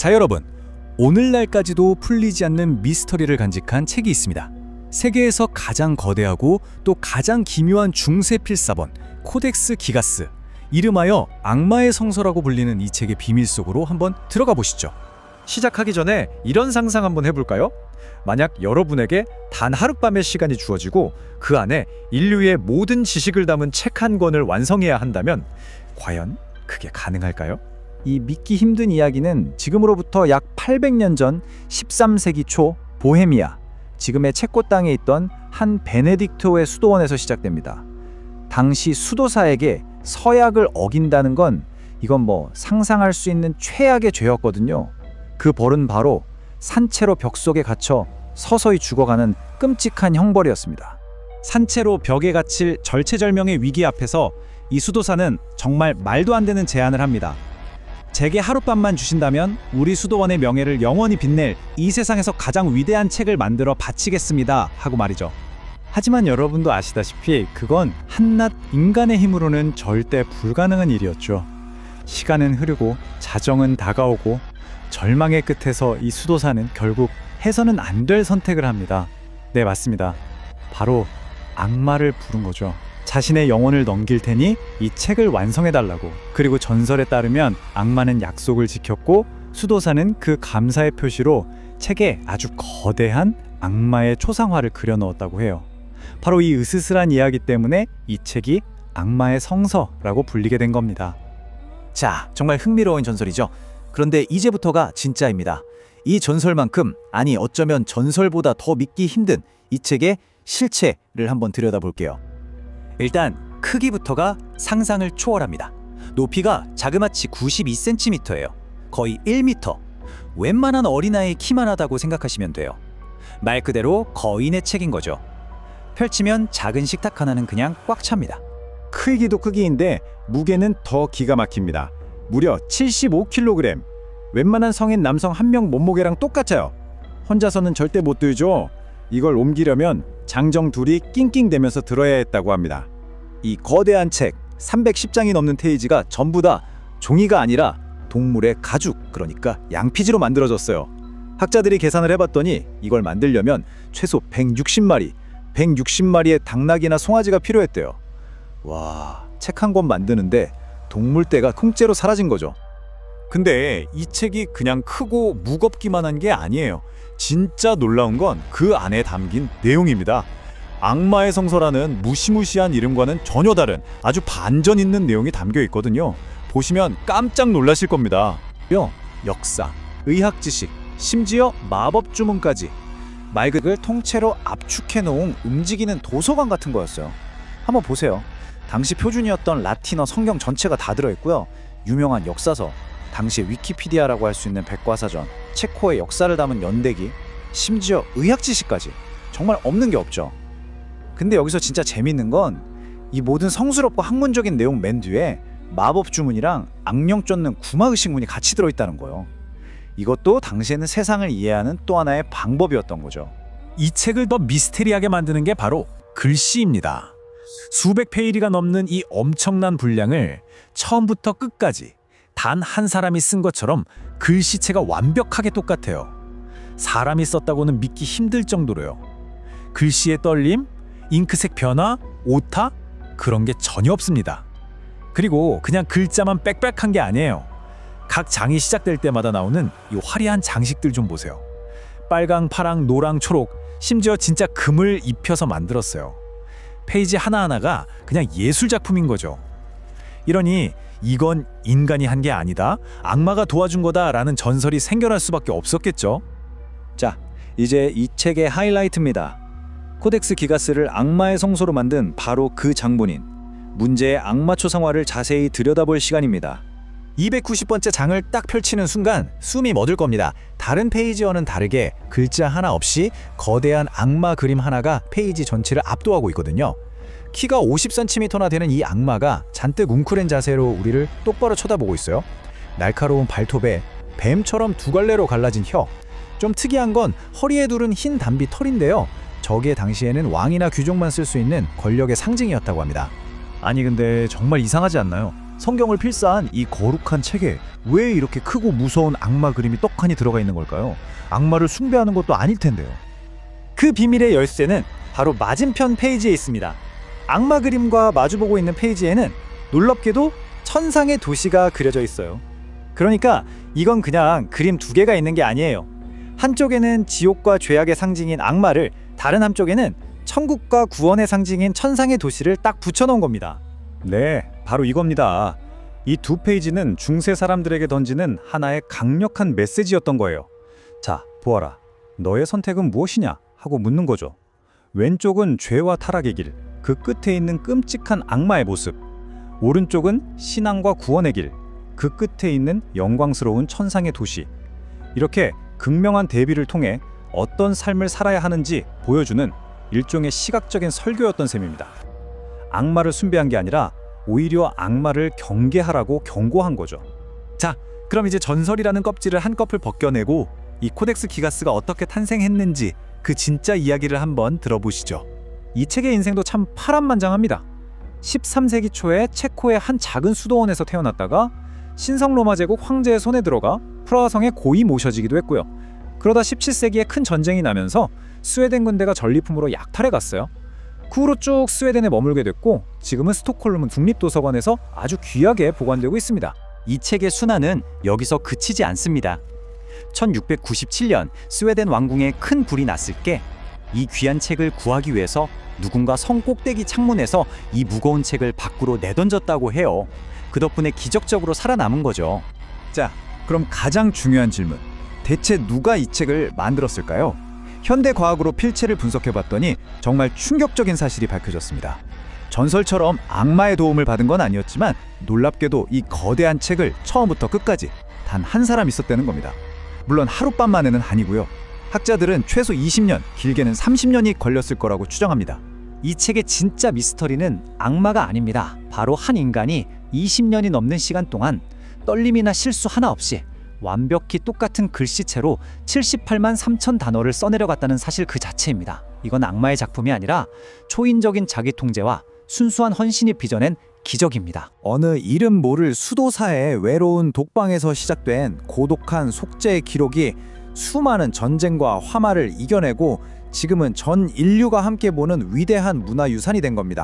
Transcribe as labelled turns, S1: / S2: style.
S1: 자, 여러분, 오늘날까지도 풀리지 않는 미스터리를 간직한 책이 있습니다. 세계에서 가장 거대하고 또 가장 기묘한 중세 필사본 코덱스 기가스, 이름하여 악마의 성서라고 불리는 이 책의 비밀 속으로 한번 들어가 보시죠.
S2: 시작하기 전에 이런 상상 한번 해볼까요? 만약 여러분에게 단 하룻밤의 시간이 주어지고 그 안에 인류의 모든 지식을 담은 책 한 권을 완성해야 한다면 과연 그게 가능할까요?
S3: 이 믿기 힘든 이야기는 지금으로부터 약 800년 전 13세기 초 보헤미아, 지금의 체코 땅에 있던 한 베네딕토의 수도원에서 시작됩니다. 당시 수도사에게 서약을 어긴다는 건 이건 상상할 수 있는 최악의 죄였거든요. 그 벌은 바로 산채로 벽 속에 갇혀 서서히 죽어가는 끔찍한 형벌이었습니다.
S1: 산채로 벽에 갇힐 절체절명의 위기 앞에서 이 수도사는 정말 말도 안 되는 제안을 합니다. 제게 하룻밤만 주신다면 우리 수도원의 명예를 영원히 빛낼 이 세상에서 가장 위대한 책을 만들어 바치겠습니다 하고 말이죠. 하지만 여러분도 아시다시피 그건 한낱 인간의 힘으로는 절대 불가능한 일이었죠. 시간은 흐르고 자정은 다가오고 절망의 끝에서 이 수도사는 결국 해서는 안 될 선택을 합니다. 네, 맞습니다. 바로 악마를 부른 거죠. 자신의 영혼을 넘길 테니 이 책을 완성해달라고. 그리고 전설에 따르면 악마는 약속을 지켰고 수도사는 그 감사의 표시로 책에 아주 거대한 악마의 초상화를 그려넣었다고 해요. 바로 이 으스스한 이야기 때문에 이 책이 악마의 성서라고 불리게 된 겁니다.
S3: 자, 정말 흥미로운 전설이죠. 그런데 이제부터가 진짜입니다. 이 전설만큼, 아니 어쩌면 전설보다 더 믿기 힘든 이 책의 실체를 한번 들여다볼게요. 일단 크기부터가 상상을 초월합니다. 높이가 자그마치 92cm예요. 거의 1m. 웬만한 어린아이의 키만 하다고 생각하시면 돼요. 말 그대로 거인의 책인 거죠. 펼치면 작은 식탁 하나는 그냥 꽉 찹니다.
S4: 크기도 크기인데 무게는 더 기가 막힙니다. 무려 75kg. 웬만한 성인 남성 한 명 몸무게랑 똑같아요. 혼자서는 절대 못 들죠. 이걸 옮기려면 장정 둘이 낑낑대면서 들어야 했다고 합니다.
S3: 이 거대한 책 310장이 넘는 페이지가 전부 다 종이가 아니라 동물의 가죽, 그러니까 양피지로 만들어졌어요. 학자들이 계산을 해봤더니 이걸 만들려면 최소 160마리의 당나귀나 송아지가 필요했대요. 와, 책 한 권 만드는데 동물떼가 통째로 사라진 거죠.
S1: 근데 이 책이 그냥 크고 무겁기만 한 게 아니에요. 진짜 놀라운 건 그 안에 담긴 내용입니다. 악마의 성서라는 무시무시한 이름과는 전혀 다른 아주 반전 있는 내용이 담겨 있거든요. 보시면 깜짝 놀라실 겁니다.
S3: 역사, 의학 지식, 심지어 마법 주문까지 말 그대로 통째로 압축해 놓은 움직이는 도서관 같은 거였어요. 한번 보세요. 당시 표준이었던 라틴어 성경 전체가 다 들어있고요. 유명한 역사서, 당시 위키피디아라고 할 수 있는 백과사전, 체코의 역사를 담은 연대기, 심지어 의학 지식까지 정말 없는 게 없죠. 근데 여기서 진짜 재밌는 건 이 모든 성스럽고 학문적인 내용 맨 뒤에 마법 주문이랑 악령 쫓는 구마의식문이 같이 들어있다는 거예요. 이것도 당시에는 세상을 이해하는 또 하나의 방법이었던 거죠.
S1: 이 책을 더 미스테리하게 만드는 게 바로 글씨입니다. 수백 페이지가 넘는 이 엄청난 분량을 처음부터 끝까지 단 한 사람이 쓴 것처럼 글씨체가 완벽하게 똑같아요. 사람이 썼다고는 믿기 힘들 정도로요. 글씨의 떨림, 잉크색 변화, 오타? 그런 게 전혀 없습니다. 그리고 그냥 글자만 빽빽한 게 아니에요. 각 장이 시작될 때마다 나오는 이 화려한 장식들 좀 보세요. 빨강, 파랑, 노랑, 초록, 심지어 진짜 금을 입혀서 만들었어요. 페이지 하나하나가 그냥 예술작품인 거죠. 이러니 이건 인간이 한 게 아니다, 악마가 도와준 거다라는 전설이 생겨날 수밖에 없었겠죠.
S3: 자, 이제 이 책의 하이라이트입니다. 코덱스 기가스를 악마의 성소로 만든 바로 그 장본인, 문제의 악마 초상화를 자세히 들여다볼 시간입니다. 290번째 장을 딱 펼치는 순간 숨이 멎을 겁니다. 다른 페이지와는 다르게 글자 하나 없이 거대한 악마 그림 하나가 페이지 전체를 압도하고 있거든요. 키가 50cm나 되는 이 악마가 잔뜩 웅크린 자세로 우리를 똑바로 쳐다보고 있어요. 날카로운 발톱에 뱀처럼 두 갈래로 갈라진 혀, 좀 특이한 건 허리에 두른 흰 담비 털인데요. 저게 당시에는 왕이나 귀족만 쓸 수 있는 권력의 상징이었다고 합니다.
S2: 아니 근데 정말 이상하지 않나요?
S3: 성경을 필사한 이 거룩한 책에 왜 이렇게 크고 무서운 악마 그림이 떡하니 들어가 있는 걸까요? 악마를 숭배하는 것도 아닐 텐데요.
S4: 그 비밀의 열쇠는 바로 맞은편 페이지에 있습니다. 악마 그림과 마주보고 있는 페이지에는 놀랍게도 천상의 도시가 그려져 있어요. 그러니까 이건 그냥 그림 두 개가 있는 게 아니에요. 한쪽에는 지옥과 죄악의 상징인 악마를, 다른 한쪽에는 천국과 구원의 상징인 천상의 도시를 딱 붙여놓은 겁니다.
S1: 네, 바로 이겁니다. 이 두 페이지는 중세 사람들에게 던지는 하나의 강력한 메시지였던 거예요. 자, 보아라. 너의 선택은 무엇이냐? 하고 묻는 거죠. 왼쪽은 죄와 타락의 길, 그 끝에 있는 끔찍한 악마의 모습. 오른쪽은 신앙과 구원의 길, 그 끝에 있는 영광스러운 천상의 도시. 이렇게 극명한 대비를 통해 어떤 삶을 살아야 하는지 보여주는 일종의 시각적인 설교였던 셈입니다. 악마를 숭배한 게 아니라 오히려 악마를 경계하라고 경고한 거죠. 자, 그럼 이제 전설이라는 껍질을 한꺼풀 벗겨내고 이 코덱스 기가스가 어떻게 탄생했는지 그 진짜 이야기를 한번 들어보시죠. 이 책의 인생도 참 파란만장합니다. 13세기 초에 체코의 한 작은 수도원에서 태어났다가 신성 로마 제국 황제의 손에 들어가 프라하 성에 고이 모셔지기도 했고요. 그러다 17세기에 큰 전쟁이 나면서 스웨덴 군대가 전리품으로 약탈해 갔어요. 그 후로 쭉 스웨덴에 머물게 됐고 지금은 스톡홀름 국립도서관에서 아주 귀하게 보관되고 있습니다.
S5: 이 책의 순환은 여기서 그치지 않습니다. 1697년 스웨덴 왕궁에 큰 불이 났을 게 이 귀한 책을 구하기 위해서 누군가 성 꼭대기 창문에서 이 무거운 책을 밖으로 내던졌다고 해요. 그 덕분에 기적적으로 살아남은 거죠.
S3: 자, 그럼 가장 중요한 질문. 대체 누가 이 책을 만들었을까요? 현대 과학으로 필체를 분석해봤더니 정말 충격적인 사실이 밝혀졌습니다. 전설처럼 악마의 도움을 받은 건 아니었지만 놀랍게도 이 거대한 책을 처음부터 끝까지 단 한 사람 있었다는 겁니다. 물론 하룻밤 만에는 아니고요. 학자들은 최소 20년, 길게는 30년이 걸렸을 거라고 추정합니다.
S5: 이 책의 진짜 미스터리는 악마가 아닙니다. 바로 한 인간이 20년이 넘는 시간 동안 떨림이나 실수 하나 없이 완벽히 똑같은 글씨체로 78만 3천 단어를 써내려갔다는 사실 그 자체입니다. 이건 악마의 작품이 아니라 초인적인 자기 통제와 순수한 헌신이 빚어낸 기적입니다.
S3: 어느 이름 모를 수도사의 외로운 독방에서 시작된 고독한 속죄의 기록이 수많은 전쟁과 화마를 이겨내고 지금은 전 인류가 함께 보는 위대한 문화유산이 된 겁니다.